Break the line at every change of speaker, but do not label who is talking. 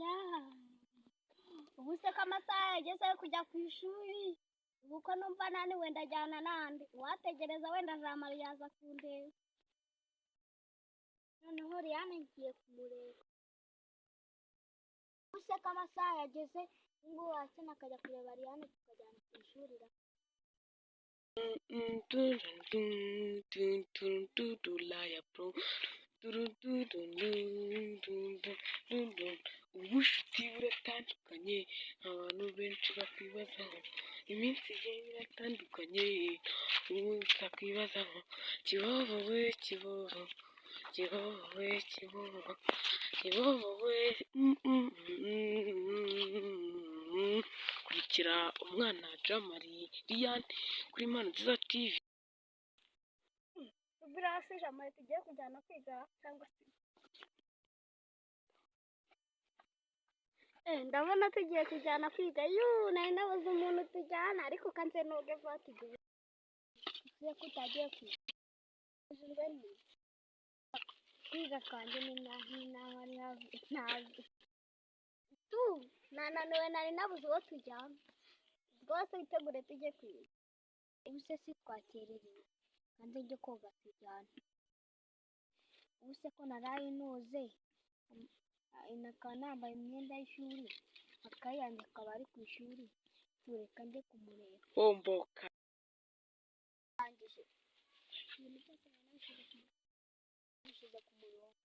Ya, ubu se ko amasaha yageze yo kujya ku ishuri, ubu ko numva naniwe ndajyana n'andi, uwategereza wenda Jamali yaza kundeba. Noneho Liliane ngiye kumureba. Ubu se ko amasaha yageze, ngo wakina akajya kureba Liliane tukajyana ku ishuri ra.
Ubucuti buratandukanye, abantu benshi bakwibazaho, iminsi igenda iratandukanye, umunsi akwibazaho, kibobo we kibobo, kibobo we kibobo, kibobo we. Kurikira umwana Jamali Liliane kuri Impano Nziza TV.
Buriya se Jamali tugiye kujyana kwiga cyangwa se? Ndabona tugiye kujyana kwiga. Nari nabuze umuntu tujyana ariko kanze noge vuba tugiye. Tugiye kutagiye kwiga. Kwiga kwanjye ni naho ari ntazi. Nananiwe nari nabuze uwo tujyana. Rwose witegure tujye kwiga. Ubu se si twakererewe. Kanze njye koga tujyana. Ubu se ko naraye noze. Nakaba nambaye imyenda y'ishuri, akayi yanjye akaba ari ku ishuri, tureka njye kumureba.
Bomboka.
Ndangije ibintu byose nabishyize ku murongo.